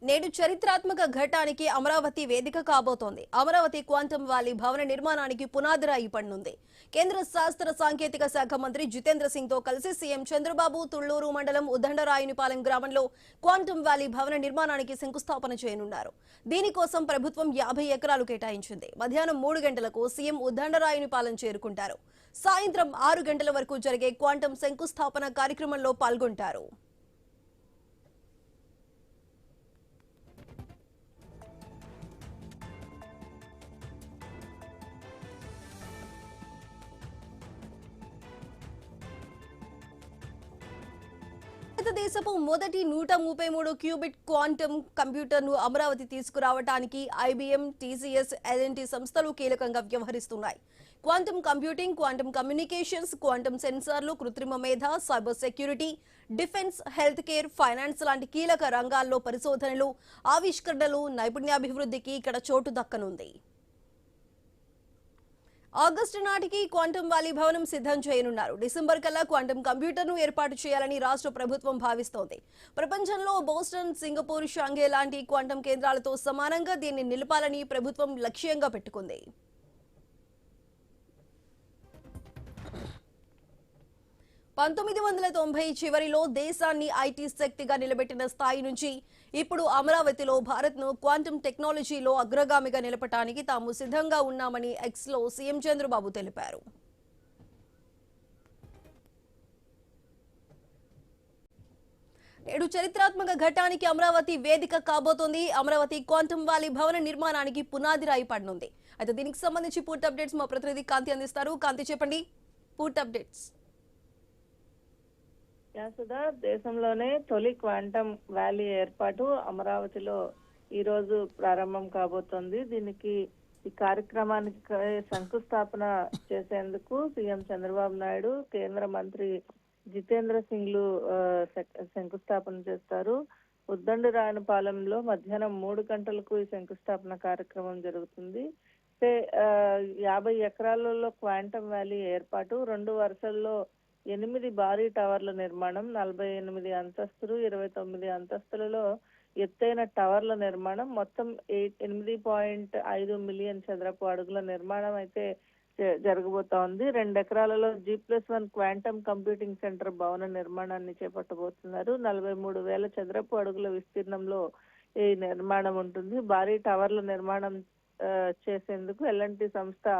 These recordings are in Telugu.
నేడు చరిత్రాత్మక ఘట్టానికి అమరావతి వేదిక కాబోతోంది. అమరావతి క్వాంటమ్ వ్యాలీ భవన నిర్మాణానికి పునాదిరాయి పడనుంది. కేంద్ర శాస్త్ర సాంకేతిక శాఖ మంత్రి జితేంద్ర సింగ్ తో కలిసి సీఎం చంద్రబాబు తుళ్లూరు మండలం ఉద్దండరాయునిపాలెం గ్రామంలో క్వాంటమ్ వ్యాలీ భవన నిర్మాణానికి శంకుస్థాపన చేయనున్నారు. దీనికోసం ప్రభుత్వం 50 ఎకరాలు కేటాయించింది. మధ్యాహ్నం 3 గంటలకు సీఎం ఉద్దండరాయునిపాలెం చేరుకుంటారు. సాయంత్రం 6 గంటల వరకు జరిగే క్వాంటమ్ శంకుస్థాపన కార్యక్రమంలో పాల్గొంటారు. భారతదేశపు మొదటి 133 క్యూబిట్ క్వాంటమ్ కంప్యూటర్ను అమరావతి తీసుకురావడానికి ఐబీఎం, టీసీఎస్, ఎల్ఎన్టీ సంస్థలు కీలకంగా వ్యవహరిస్తున్నాయి. Quantum computing, quantum communications, quantum సెన్సార్లు, కృత్రిమ మేధ, cyber security, defence, health care, finance లాంటి కీలక రంగాల్లో పరిశోధనలు, ఆవిష్కరణలు, నైపుణ్యాభివృద్ధికి ఇక్కడ చోటు దక్కనుంది. ఆగస్టు నాటికి క్వాంటమ్ వ్యాలీ భవనం సిద్ధం చేయనున్నారు. డిసెంబర్ కల్లా క్వాంటమ్ కంప్యూటర్ను ఏర్పాటు చేయాలని రాష్ట్ర ప్రభుత్వం భావిస్తోంది. ప్రపంచంలో బోస్టన్, సింగపూర్, షాంఘై లాంటి క్వాంటమ్ కేంద్రాలతో సమానంగా దీన్ని నిలపాలని ప్రభుత్వం లక్ష్యంగా పెట్టుకుంది. 1990 చివరిలో దేశాన్ని ఐటీ శక్తిగా నిలబెట్టిన స్థాయి నుంచి ఇప్పుడు అమరావతిలో భారత్ను క్వాంటమ్ టెక్నాలజీలో అగ్రగామిగా నిలపడానికి తాము సిద్ధంగా ఉన్నామని ఎక్స్లో సీఎం చంద్రబాబు తెలిపారు. నేడు చరిత్రాత్మక ఘట్టానికి అమరావతి వేదిక కాబోతోంది. అమరావతి క్వాంటమ్ వ్యాలీ భవన నిర్మాణానికి పునాది రాయి పడనుంది. అయితే దీనికి సంబంధించి పూర్తి అప్డేట్స్ మా ప్రతినిధి కాంతి అందిస్తారు. కాంతి, చెప్పండి పూర్తి అప్డేట్స్. సుధా, దేశంలోనే తొలి క్వాంటమ్ వ్యాలీ ఏర్పాటు అమరావతిలో ఈ రోజు ప్రారంభం కాబోతోంది. దీనికి ఈ కార్యక్రమానికి శంకుస్థాపన చేసేందుకు సీఎం చంద్రబాబు నాయుడు, కేంద్ర మంత్రి జితేంద్ర సింగ్లు శంకుస్థాపన చేస్తారు. ఉద్దండరాయునిపాలెంలో మధ్యాహ్నం 3 గంటలకు ఈ శంకుస్థాపన కార్యక్రమం జరుగుతుంది. 50 ఎకరాలలో క్వాంటమ్ వ్యాలీ ఏర్పాటు, 2 వరుసల్లో 8 భారీ టవర్ల నిర్మాణం, 48 అంతస్తులు, 29 అంతస్తులలో ఎత్తైన టవర్ల నిర్మాణం, మొత్తం 8.5 మిలియన్ చదరపు అడుగుల నిర్మాణం అయితే జరగబోతోంది. 2 ఎకరాలలో G+1 క్వాంటమ్ కంప్యూటింగ్ సెంటర్ భవన నిర్మాణాన్ని చేపట్టబోతున్నారు. 43,000 చదరపు అడుగుల విస్తీర్ణంలో ఈ నిర్మాణం ఉంటుంది. భారీ టవర్ల నిర్మాణం చేసేందుకు ఎల్ఎన్టీ సంస్థ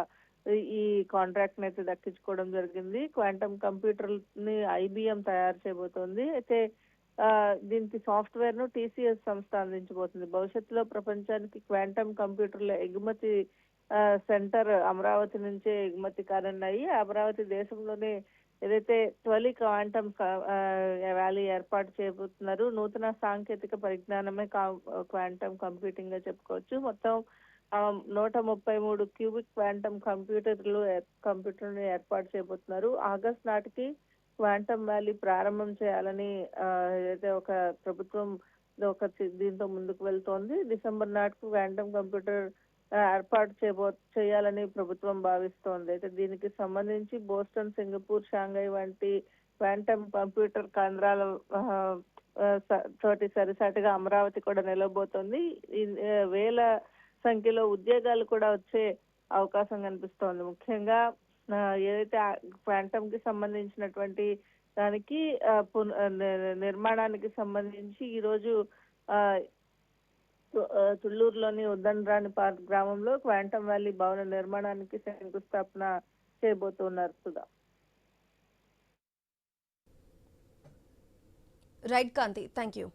ఈ కాంట్రాక్ట్ అయితే దక్కించుకోవడం జరిగింది. క్వాంటమ్ కంప్యూటర్ ని ఐబీఎం తయారు చేయబోతోంది. అయితే దీనికి సాఫ్ట్వేర్ ను టీసీఎస్ సంస్థ అందించబోతుంది. భవిష్యత్తులో ప్రపంచానికి క్వాంటమ్ కంప్యూటర్ల ఎగుమతి సెంటర్ అమరావతి నుంచే ఎగుమతి కానున్నాయి. అమరావతి దేశంలోనే ఏదైతే తొలి క్వాంటమ్ వ్యాలీ ఏర్పాటు చేయబోతున్నారు. నూతన సాంకేతిక పరిజ్ఞానమే క్వాంటమ్ కంప్యూటింగ్ గా చెప్పుకోవచ్చు. మొత్తం 133 క్యూబిక్ క్వాంటమ్ కంప్యూటర్ను ఏర్పాటు చేయబోతున్నారు. ఆగస్ట్ నాటికి క్వాంటమ్ వ్యాలీ ప్రారంభం చేయాలని ఏదైతే ఒక ప్రభుత్వం దీంతో ముందుకు వెళ్తోంది. డిసెంబర్ నాటికి క్వాంటమ్ కంప్యూటర్ ఏర్పాటు చేయాలని ప్రభుత్వం భావిస్తోంది. అయితే దీనికి సంబంధించి బోస్టన్, సింగపూర్, షాంఘై వంటి క్వాంటమ్ కంప్యూటర్ కేంద్రాల తోటి సరిసాటిగా అమరావతి కూడా నిలవబోతోంది. వేల సంఖ్యలో ఉద్యోగాలు కూడా వచ్చే అవకాశం కనిపిస్తోంది. ముఖ్యంగా ఏదైతే క్వాంటమ్ కి సంబంధించినటువంటి దానికి నిర్మాణానికి సంబంధించి ఈ రోజు తుళ్లూరులోని ఉద్దండరాయునిపాలెం గ్రామంలో క్వాంటమ్ వ్యాలీ భవన నిర్మాణానికి శంకుస్థాపన చేయబోతున్నారు. Sudha, right Kanthi, thank you.